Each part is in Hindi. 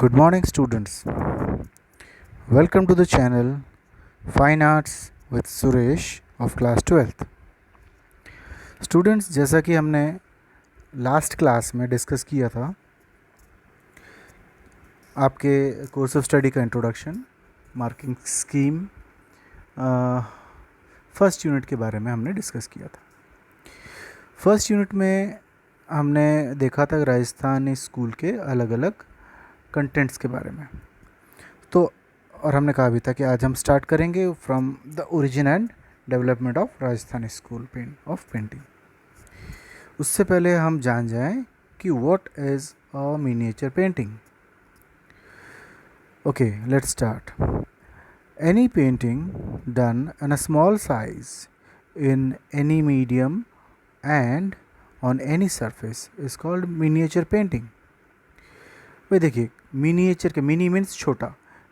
Good morning, students. Welcome to the channel Fine Arts with Suresh of class 12th. Students, जैसा कि हमने लास्ट क्लास में डिस्कस किया था, आपके कोर्स ऑफ स्टडी का introduction, marking scheme, first unit के बारे में हमने डिस्कस किया था। फर्स्ट यूनिट में हमने देखा था राजस्थानी स्कूल के अलग अलग कंटेंट्स के बारे में। तो और हमने कहा भी था कि आज हम स्टार्ट करेंगे from the origin and development of Rajasthani school of painting. उससे पहले हम जान जाएं कि what is a miniature painting. Okay, let's start. Any painting done in a small size in any medium and on any surface is called miniature painting. भाई देखिए, मिनिएचर के मिनी मीन्स छोटा,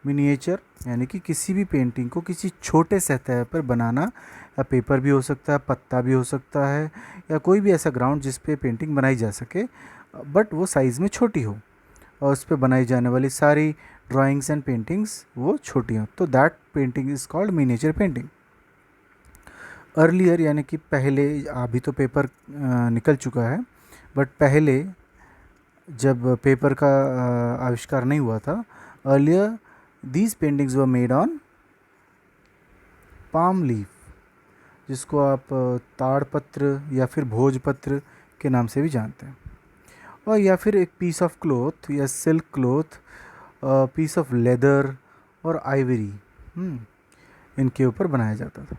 मिनिएचर यानी कि किसी भी पेंटिंग को किसी छोटे सतह पर बनाना, या पेपर भी हो सकता है, पत्ता भी हो सकता है, या कोई भी ऐसा ग्राउंड जिस पे पेंटिंग बनाई जा सके बट वो साइज़ में छोटी हो और उस पर बनाई जाने वाली सारी ड्राइंग्स एंड पेंटिंग्स वो छोटी हों, तो that painting is called miniature painting. Earlier यानी कि पहले, अभी तो पेपर निकल चुका है, बट पहले जब पेपर का आविष्कार नहीं हुआ था, earlier these paintings were made on palm leaf, जिसको आप ताड़पत्र या फिर भोजपत्र के नाम से भी जानते हैं, और या फिर एक पीस ऑफ क्लॉथ या silk cloth, piece of leather और आइवरी, इनके ऊपर बनाया जाता था।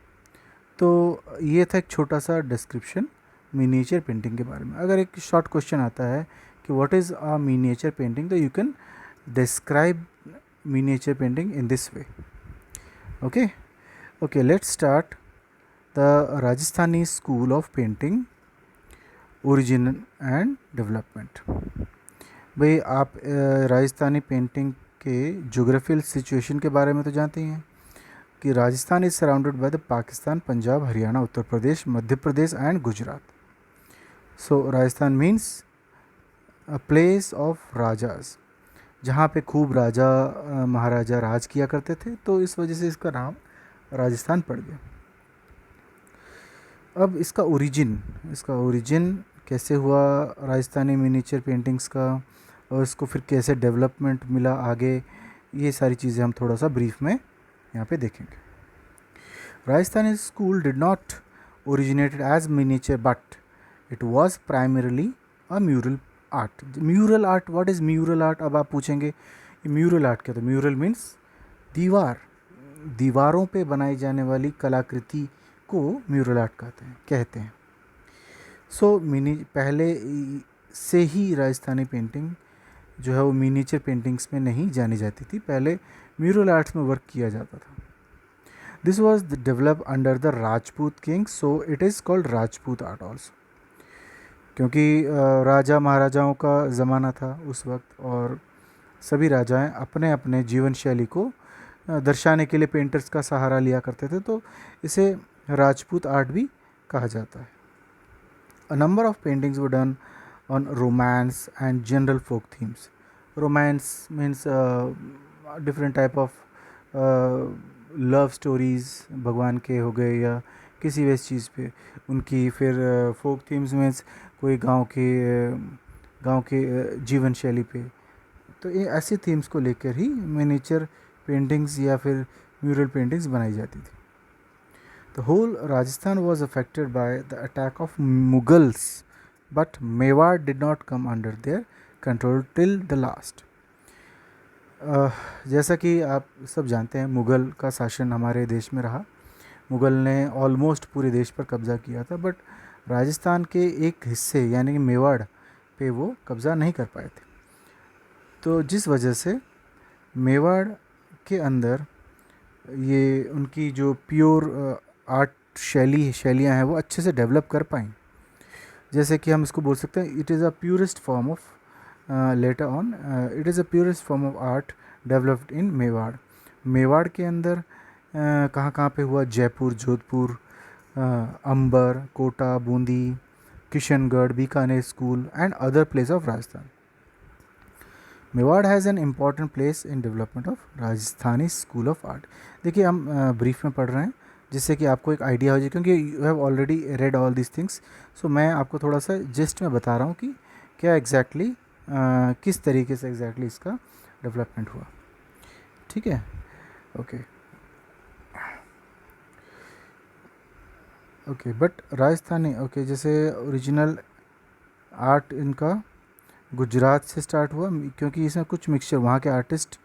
तो ये था एक छोटा सा डिस्क्रिप्शन मिनिएचर पेंटिंग के बारे में। अगर एक शॉर्ट क्वेश्चन आता है कि what is a miniature painting, तो you can describe miniature painting in this way. Okay, let's start the Rajasthani School of Painting origin and development. भाई आप राजस्थानी पेंटिंग के जोग्राफिकल सिचुएशन के बारे में तो जानते ही हैं कि Rajasthan is surrounded by the Pakistan, Punjab, Haryana, Uttar Pradesh, Madhya Pradesh and Gujarat. So Rajasthan means a place of राजाज, जहाँ पे खूब राजा महाराजा राज किया करते थे, तो इस वजह से इसका नाम राजस्थान पड़ गया। अब इसका ओरिजिन कैसे हुआ राजस्थानी मिनिएचर पेंटिंग्स का, और इसको फिर कैसे डेवलपमेंट मिला आगे, ये सारी चीज़ें हम थोड़ा सा ब्रीफ में यहाँ पे देखेंगे। Rajasthani school did not originated as miniature but it was primarily a mural art. Mural art, what is mural art? अब आप पूछेंगे म्यूरल आर्ट क्या? तो म्यूरल मीन्स दीवारों पे बनाई जाने वाली कलाकृति को म्यूरल आर्ट कहते हैं। सो पहले से ही राजस्थानी पेंटिंग जो है वो मिनिएचर पेंटिंग्स में नहीं जानी जाती थी, पहले म्यूरल आर्ट्स में वर्क किया जाता था। This was develop under the Rajput king, so it is called Rajput art also, क्योंकि राजा महाराजाओं का ज़माना था उस वक्त, और सभी राजाएं अपने अपने जीवन शैली को दर्शाने के लिए पेंटर्स का सहारा लिया करते थे, तो इसे राजपूत आर्ट भी कहा जाता है। A number of paintings were done on romance and general folk themes. Romance means different type of love stories, भगवान के हो गए या किसी वैसी चीज़ पे उनकी। फिर फोक थीम्स मीन्स कोई गांव के जीवन शैली पे, तो ये ऐसी थीम्स को लेकर ही मिनिएचर पेंटिंग्स या फिर म्यूरल पेंटिंग्स बनाई जाती थी। The whole Rajasthan was affected by the attack of Mughals, but Mewar did not come under their control till the last. जैसा कि आप सब जानते हैं, मुग़ल का शासन हमारे देश में रहा। मुग़ल ने ऑलमोस्ट पूरे देश पर कब्ज़ा किया था, बट राजस्थान के एक हिस्से यानी कि मेवाड़ पे वो कब्ज़ा नहीं कर पाए थे। तो जिस वजह से मेवाड़ के अंदर ये उनकी जो प्योर आर्ट शैलियाँ हैं वो अच्छे से डेवलप कर पाई। जैसे कि हम इसको बोल सकते हैं, it is a purest form of later on it is a purest form of art developed in Mewar. Mewar के अंदर कहाँ कहाँ पे हुआ? Jaipur, Jodhpur, Amber, Kota, Bundi, Kishangarh, Bikaner school and other place of Rajasthan. Mewar has an important place in development of Rajasthani school of art. देखिए हम ब्रीफ में पढ़ रहे हैं जिससे कि आपको एक आइडिया हो जाए, क्योंकि you have already read all this things. So मैं आपको थोड़ा सा जिस्ट में बता रहा हूँ कि क्या एग्जैक्टली किस तरीके से एग्जैक्टली इसका डेवलपमेंट हुआ। ठीक है, okay okay. But Rajasthani okay जैसे ओरिजिनल आर्ट इनका गुजरात से स्टार्ट हुआ, क्योंकि इसमें कुछ मिक्सचर वहाँ के आर्टिस्ट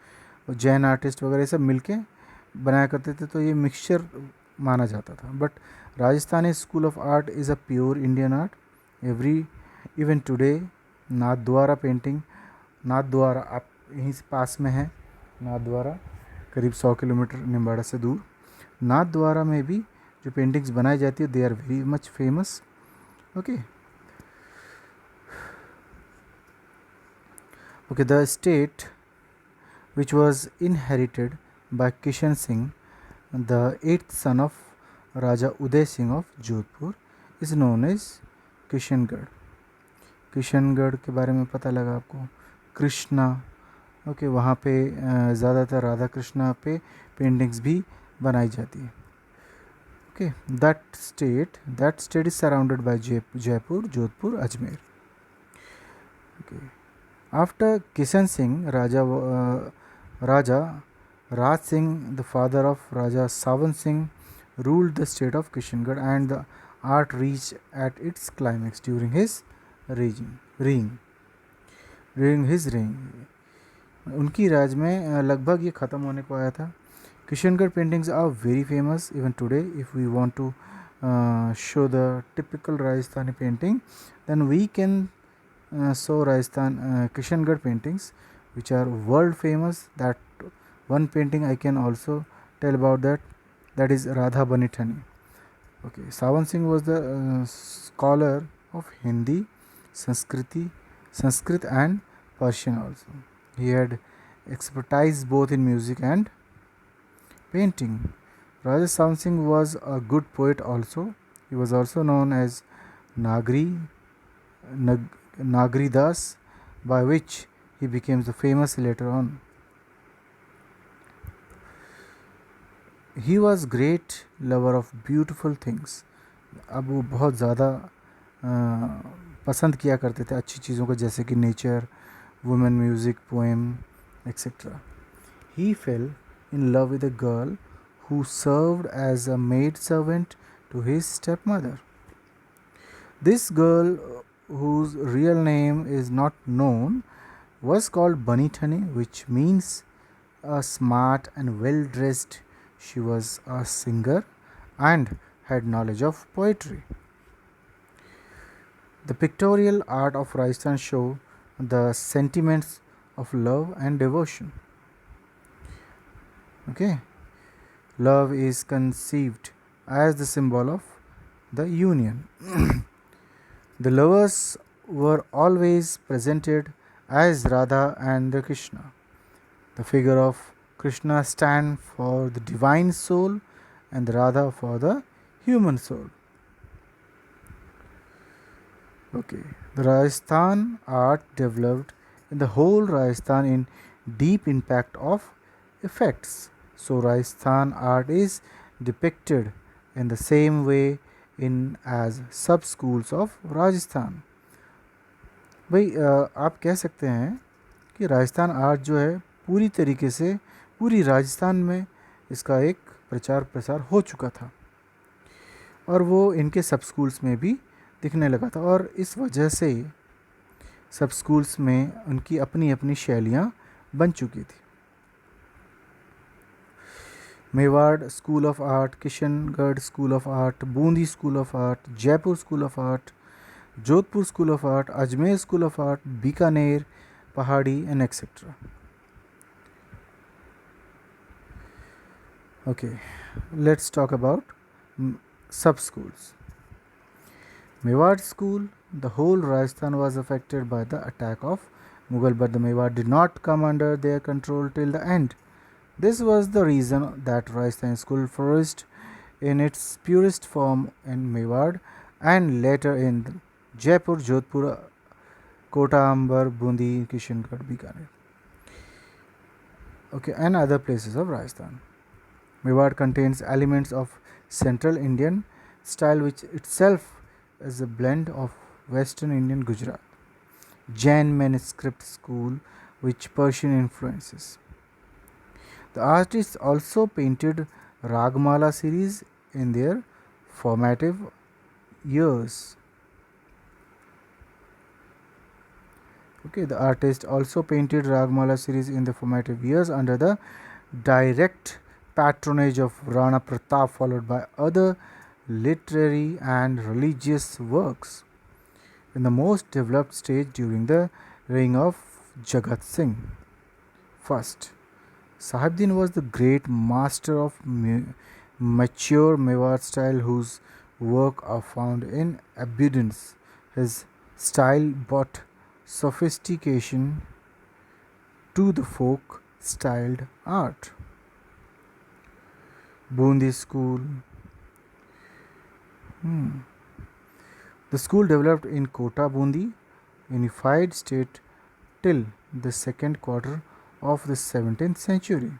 और जैन आर्टिस्ट वगैरह सब मिलके बनाया करते थे, तो ये मिक्सचर माना जाता था। But Rajasthani school of art is a pure Indian art. Every even today Nathdwara painting, Nathdwara आप यहीं से पास में है, नाथद्वारा करीब 100 किलोमीटर निम्बाड़ा से दूर। नाथद्वारा में भी जो पेंटिंग्स बनाई जाती है they are very much famous. Okay okay. The state which was inherited by Kishan Singh, the eighth son of Raja Uday Singh of Jodhpur, is known as Kishangarh. Kishangarh के बारे में पता लगा आपको। कृष्णा, ओके वहाँ पे ज़्यादातर राधा कृष्णा पे पेंटिंग्स भी बनाई जाती है। Okay, that state is surrounded by Jaipur, Jodhpur, Ajmer. Okay, after Kishan Singh Raja Raj Singh, the father of Raja Sawan Singh, ruled the state of Kishangarh, and the art reached at its climax during his reign. During his reign, उनकी राज में लगभग ये ख़त्म होने को आया था। Kishangarh paintings are very famous even today. If we want to show the typical Rajasthani painting, then we can show Rajasthan Kishangarh paintings which are world famous. That one painting I can also tell about that is Radha Banithani. Okay, Sawan Singh was the scholar of Hindi, Sanskrit and Persian also. He had expertise both in music and painting. Raja Sawan Singh was a good poet also. He was also known as Nagri Das, by which he became the famous later on. He was great lover of beautiful things. अब वो बहुत ज़्यादा पसंद किया करते थे अच्छी चीज़ों को, जैसे कि nature, women, music, poem etcetera. He fell in love with a girl who served as a maid servant to his stepmother. This girl, whose real name is not known, was called Banithani, which means a smart and well dressed. She was a singer and had knowledge of poetry. The pictorial art of Rajasthan show the sentiments of love and devotion. Okay, love is conceived as the symbol of the union. The lovers were always presented as Radha and the Krishna. The figure of Krishna stand for the divine soul and Radha for the human soul. Okay, the Rajasthan art developed in the whole Rajasthan in deep impact of effects. So Rajasthan art is depicted in the same way in as sub schools of Rajasthan. भाई आप कह सकते हैं कि राजस्थान आर्ट जो है पूरी तरीके से पूरी राजस्थान में इसका एक प्रचार प्रसार हो चुका था और वो इनके सब स्कूल्स में भी दिखने लगा था, और इस वजह से सब स्कूल्स में उनकी अपनी अपनी शैलियाँ बन चुकी थी. Mewar school of art, Kishangarh school of art, Bundi school of art, Jaipur school of art, Jodhpur school of art, Ajmer school of art, Bikaner, पहाड़ी and etc. Okay, let's talk about sub schools. Mewar school, the whole Rajasthan was affected by the attack of Mughal, but the Mewar did not come under their control till the end. This was the reason that Rajasthan school flourished in its purest form in Mewar and later in Jaipur, Jodhpur, Kota, Amber, Bundi, Kishangarh, Bikaner. okay, and other places of Rajasthan. Mewar contains elements of Central Indian style, which itself is a blend of Western Indian Gujarat, Jain manuscript school, which Persian influences. The artists also painted Ragmala series in their formative years. Okay, the artist also painted Ragmala series in the formative years under the direct patronage of Rana Pratap, followed by other literary and religious works in the most developed stage during the reign of Jagat Singh. First, Sahibdin was the great master of mature Mewar style whose work are found in abundance. His style brought sophistication to the folk styled art. Bundi School. The school developed in Kota Bundi, unified state till the second quarter of the 17th century.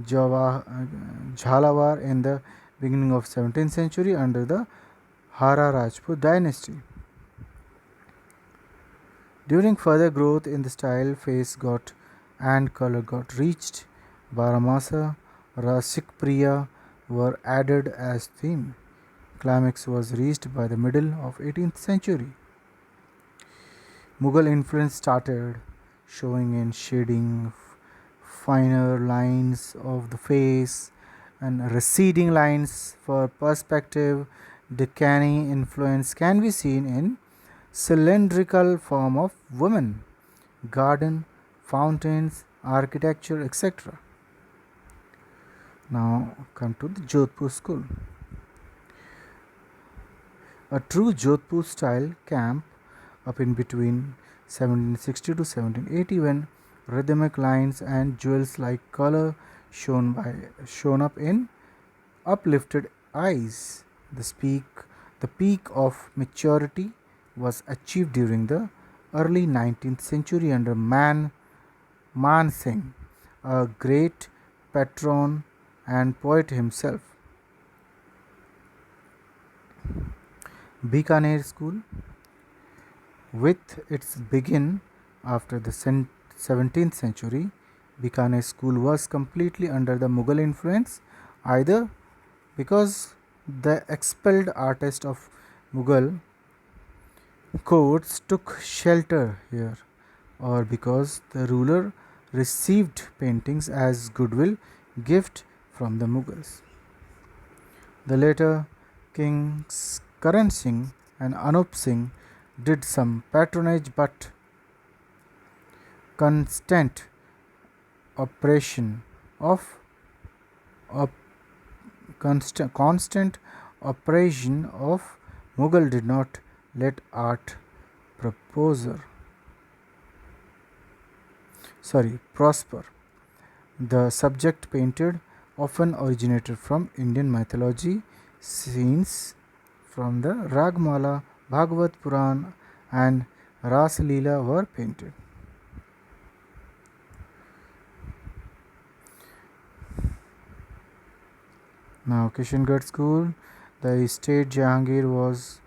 Jhalawar in the beginning of 17th century under the Hara Rajput dynasty. During further growth in the style, face got and color got reached. Baramasa, Rasik Priya were added as theme. Climax was reached by the middle of 18th century. Mughal influence started showing in shading, finer lines of the face, and receding lines for perspective. Deccani influence can be seen in cylindrical form of women, garden, fountains, architecture, etc. Now come to the Jodhpur school. A true Jodhpur style camp up in between 1760 to 1780 when rhythmic lines and jewels like color shown up in uplifted eyes. The peak of maturity was achieved during the early 19th century under Man Singh, a great patron and poet himself. Bikaner school, with its begin after the 17th century, Bikaner school was completely under the Mughal influence, either because the expelled artists of Mughal courts took shelter here, or because the ruler received paintings as goodwill gift from the Mughals. The later kings Karan Singh and Anup Singh did some patronage, but constant oppression of op- constant oppression of Mughal did not let art proposer prosper. The subject painted often originated from Indian mythology, scenes from the Ragmala, Bhagavad Puran, and Ras Leela were painted. Now, Kishangarh school, the estate Jahangir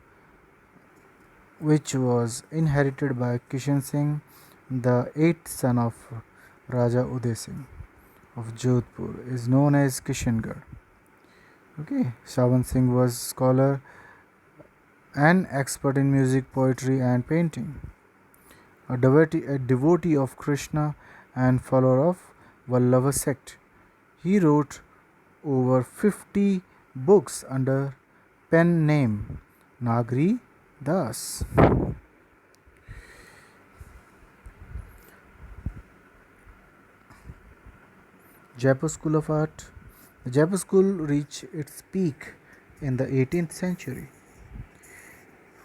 which was inherited by Kishan Singh, the eighth son of Raja Uday Singh of Jodhpur, is known as Kishangarh. Okay, Shravan Singh was scholar and expert in music, poetry, and painting. A devotee of Krishna and follower of Vallabha sect. He wrote over 50 books under pen name Nagri Das. Jaipur School of Art. The Jaipur School reached its peak in the 18th century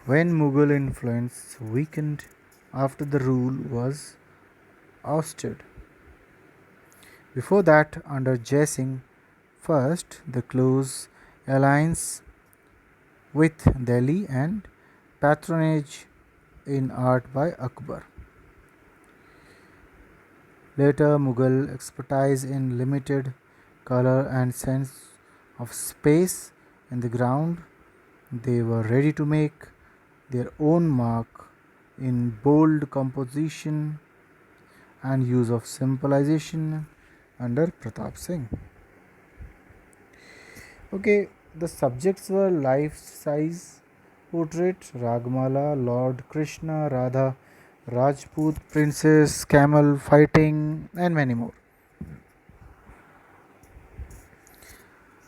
when Mughal influence weakened after the rule was ousted. Before that, under Jai Singh, first the close alliance with Delhi and patronage in art by Akbar. Later, Mughal expertise in limited color and sense of space in the ground. They were ready to make their own mark in bold composition and use of symbolization under Pratap Singh. Okay, the subjects were life size portrait, Ragmala, Lord Krishna, Radha, Rajput princess, camel fighting, and many more.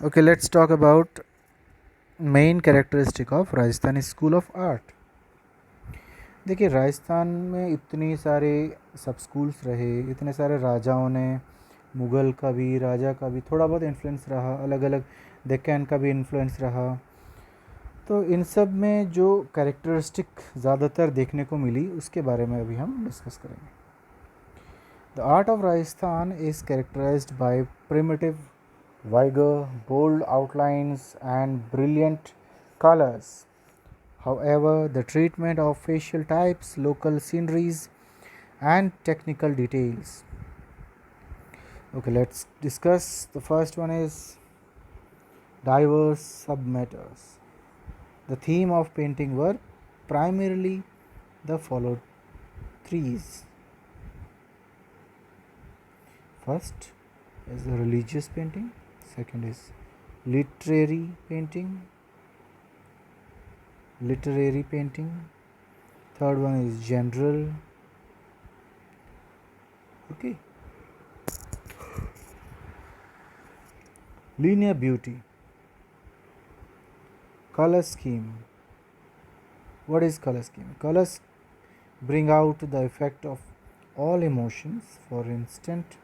Okay, let's talk about main characteristic of Rajasthani School of Art. देखिए राजस्थान में इतने सारे सब स्कूल्स रहे, इतने सारे राजाओं ने, मुग़ल का भी, राजा का भी थोड़ा बहुत इन्फ्लुएंस रहा, अलग अलग डेक्कन का भी इन्फ्लुएंस रहा। तो इन सब में जो कैरेक्टरिस्टिक ज़्यादातर देखने को मिली उसके बारे में अभी हम डिस्कस करेंगे। The art of Rajasthan is characterised by primitive vigour, bold outlines and brilliant colours. However, the treatment of facial types, local sceneries, and technical details. Okay, let's discuss. The first one is diverse submatters. The theme of painting were primarily the following threes. First is the religious painting. Second is literary painting. Third one is general. Okay. Linear beauty. Color scheme. What is color scheme? Colors bring out the effect of all emotions. For instance,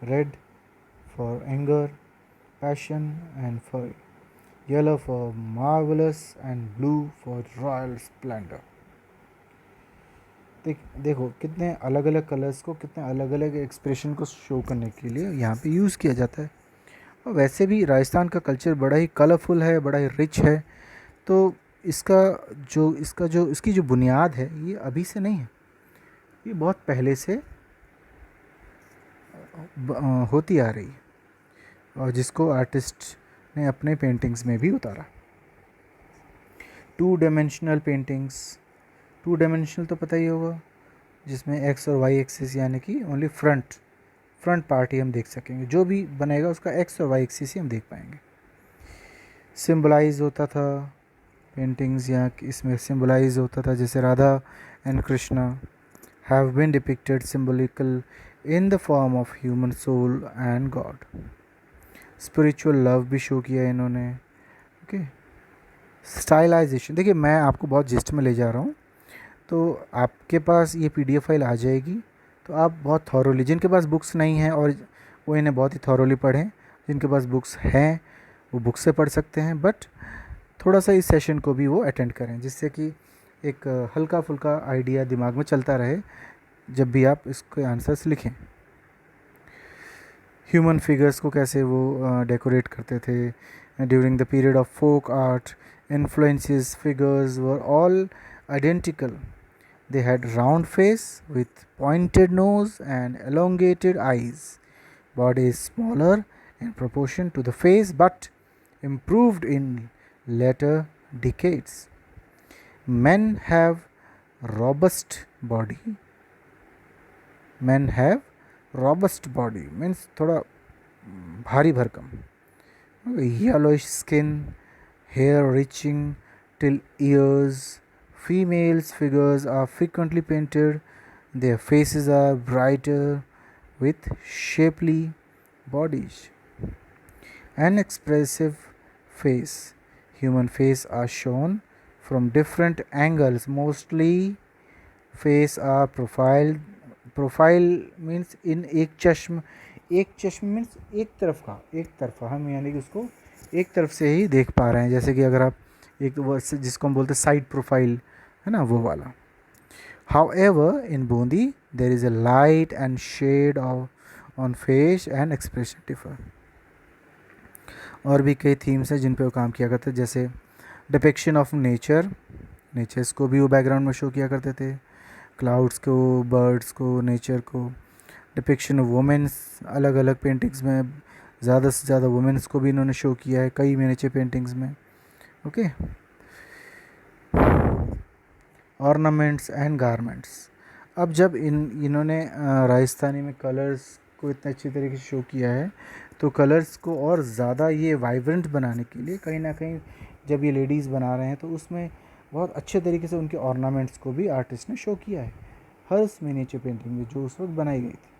red for anger, passion and fury, yellow for marvelous and blue for royal splendor. देखो कितने अलग अलग कलर्स को कितने अलग अलग एक्सप्रेशन को शो करने के लिए यहाँ पे यूज़ किया जाता है। और वैसे भी राजस्थान का कल्चर बड़ा ही कलरफुल है, बड़ा ही रिच है। तो इसकी जो बुनियाद है ये अभी से नहीं है, ये बहुत पहले से होती आ रही है और जिसको आर्टिस्ट ने अपने पेंटिंग्स में भी उतारा। 2 डायमेंशनल पेंटिंग्स, 2 डायमेंशनल तो पता ही होगा, जिसमें एक्स और वाई एक्सिस यानी कि ओनली फ्रंट पार्ट ही हम देख सकेंगे, जो भी बनेगा उसका एक्स और वाई एक्सिस ही हम देख पाएंगे। सिंबलाइज होता था पेंटिंग्स, यहाँ इसमें सिंबलाइज होता था, जैसे Radha and Krishna have been depicted symbolical in the form of human soul and God. Spiritual love भी शो किया इन्होंने। ओके, स्टाइलाइजेशन, देखिए मैं आपको बहुत जिस्ट में ले जा रहा हूँ, तो आपके पास ये पीडीएफ फाइल आ जाएगी, तो आप बहुत थॉरोली, जिनके पास बुक्स नहीं हैं और वो इन्हें बहुत ही थॉरोली पढ़ें, जिनके पास बुक्स हैं वो बुक से पढ़ सकते हैं, बट थोड़ा सा इस सेशन को भी वो अटेंड करें, जिससे कि एक हल्का फुल्का आइडिया दिमाग में चलता रहे जब भी आप इसके आंसर्स लिखें। ह्यूमन फिगर्स को कैसे वो डेकोरेट करते थे during the period of folk art, influences figures were all identical. They had round face with pointed nose and elongated eyes. Body is smaller in proportion to the face but improved in later decades. Men have robust body. Men have robust body means थोड़ा भारी भरकम. Yellowish skin, hair reaching till ears. Females' figures are frequently painted. Their faces are brighter with shapely bodies. An expressive face. Human face are shown from different angles. Mostly face are profiled. Profile means in एक चश्म means एक तरफा हम यानी कि उसको एक तरफ से ही देख पा रहे हैं, जैसे कि अगर आप एक वर्ड जिसको हम बोलते हैं साइड प्रोफाइल है ना, वो वाला. However, in Bundi there is a light and shade on face and expression differ. और भी कई थीम्स हैं जिन पे वो काम किया करते थे, जैसे डिपिक्शन ऑफ नेचर्स को भी वो बैकग्राउंड में शो किया करते थे, क्लाउड्स को, बर्ड्स को, नेचर को. डिपिक्शन ऑफ वुमेन्स, अलग अलग पेंटिंग्स में ज़्यादा से ज़्यादा वुमेन्स को भी इन्होंने शो किया है कई मिनिएचर पेंटिंग्स में। Okay, ornaments and garments. अब जब इन्होंने राजस्थानी में कलर्स को इतने अच्छी तरीके से शो किया है, तो कलर्स को और ज़्यादा ये वाइब्रेंट बनाने के लिए कहीं ना कहीं जब ये लेडीज़ बना रहे हैं तो उसमें बहुत अच्छे तरीके से उनके ऑर्नामेंट्स को भी आर्टिस्ट ने शो किया है हर उस मिनिएचर पेंटिंग में जो उस वक्त बनाई गई थी।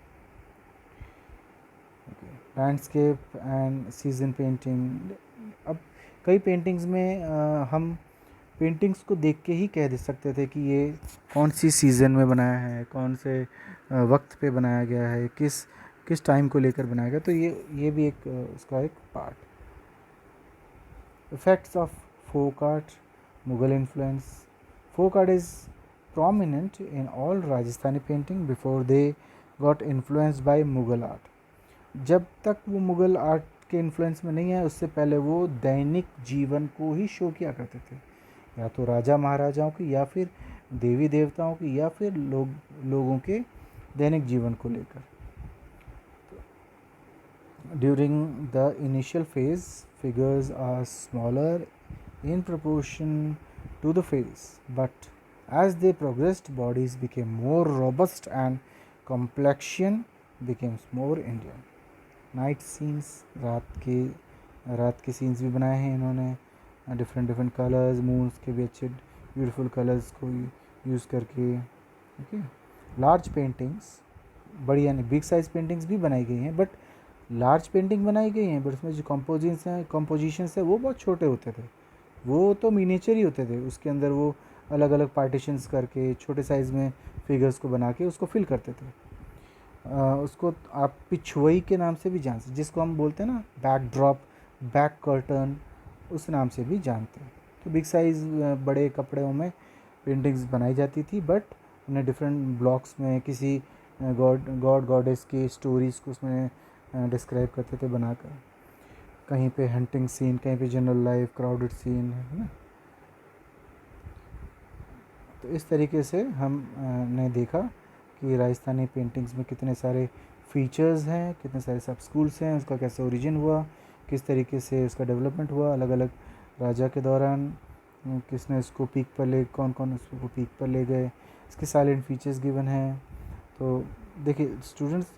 Landscape and season painting. अब कई पेंटिंग्स में हम पेंटिंग्स को देख के ही कह दे सकते थे कि ये कौन सी सीज़न में बनाया है, कौन से वक्त पे बनाया गया है, किस टाइम को लेकर बनाया गया। तो ये भी एक उसका एक part. Effects of folk art, Mughal influence. Folk art is prominent in all Rajasthani painting before they got influenced by Mughal art। जब तक वो मुग़ल आर्ट के इन्फ्लुएंस में नहीं आए उससे पहले वो दैनिक जीवन को ही शो किया करते थे, या तो राजा महाराजाओं की, या फिर देवी देवताओं की, या फिर लोगों के दैनिक जीवन को लेकर। During the initial phase figures are smaller in proportion to the face, but as they progressed bodies became more robust and complexion becomes more Indian। Night scenes, रात के सीन्स भी बनाए हैं इन्होंने डिफरेंट कलर्स, मून्स के भी अच्छे ब्यूटीफुल कलर्स को यूज़ करके। ओके, लार्ज पेंटिंग्स, बड़ी यानी बिग साइज़ पेंटिंग्स भी बनाई गई हैं, बट लार्ज पेंटिंग बनाई गई हैं बट उसमें जो कंपोजिशंस है वो बहुत छोटे होते थे, वो तो मिनिएचर ही होते थे। उसके अंदर वो अलग अलग पार्टीशंस करके छोटे साइज़ में फिगर्स को बना के उसको फिल करते थे। उसको आप पिछुई के नाम से भी जानते हैं, जिसको हम बोलते हैं ना बैकड्रॉप, बैक कर्टन, उस नाम से भी जानते हैं। तो बिग साइज़ बड़े कपड़ों में पेंटिंग्स बनाई जाती थी, बट उन्हें डिफरेंट ब्लॉक्स में किसी गॉड गॉडेस की स्टोरीज़ को उसमें डिस्क्राइब करते थे बनाकर। कहीं पे हंटिंग सीन, कहीं पे जनरल लाइफ, क्राउडेड सीन, है ना। तो इस तरीके से हम ने देखा कि राजस्थानी पेंटिंग्स में कितने सारे फीचर्स हैं, कितने सारे सब स्कूल्स हैं, उसका कैसे ओरिजिन हुआ, किस तरीके से उसका डेवलपमेंट हुआ अलग अलग राजा के दौरान, किसने इसको पीक पर ले, कौन कौन इसको पीक पर ले गए, इसके साइलेंट फीचर्स गिवन हैं। तो देखिए स्टूडेंट्स,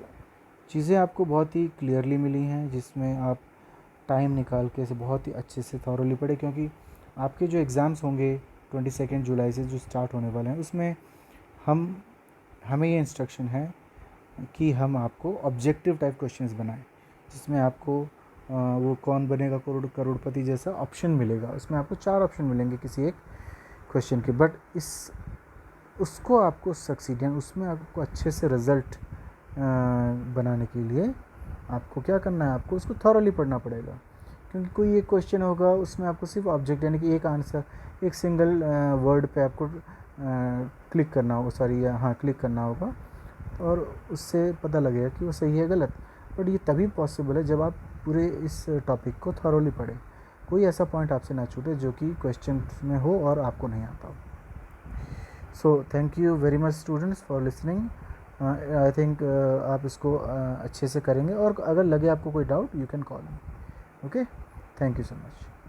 चीज़ें आपको बहुत ही क्लियरली मिली हैं, जिसमें आप टाइम निकाल के इसे बहुत ही अच्छे से थॉरोली पढ़े, क्योंकि आपके जो एग्ज़ाम्स होंगे 22 जुलाई से जो स्टार्ट होने वाले हैं, उसमें हमें ये इंस्ट्रक्शन है कि हम आपको ऑब्जेक्टिव टाइप क्वेश्चंस बनाएं, जिसमें आपको वो कौन बनेगा करोड़पति जैसा ऑप्शन मिलेगा। उसमें आपको 4 ऑप्शन मिलेंगे किसी एक क्वेश्चन के, बट उसको आपको सक्सीड, यानी उसमें आपको अच्छे से रिज़ल्ट बनाने के लिए आपको क्या करना है, आपको उसको थॉरोली पढ़ना पड़ेगा। क्योंकि कोई एक क्वेश्चन होगा उसमें आपको सिर्फ ऑब्जेक्ट यानी कि एक आंसर, एक सिंगल वर्ड पे आपको क्लिक करना होगा, क्लिक करना होगा, और उससे पता लगेगा कि वो सही है गलत। बट ये तभी पॉसिबल है जब आप पूरे इस टॉपिक को थॉरोली पढ़ें, कोई ऐसा पॉइंट आपसे ना छूटे जो कि क्वेश्चन में हो और आपको नहीं आता हो। So thank you very much students for listening. I think आप इसको अच्छे से करेंगे, और अगर लगे आपको कोई doubt you can call me. Okay, thank you so much.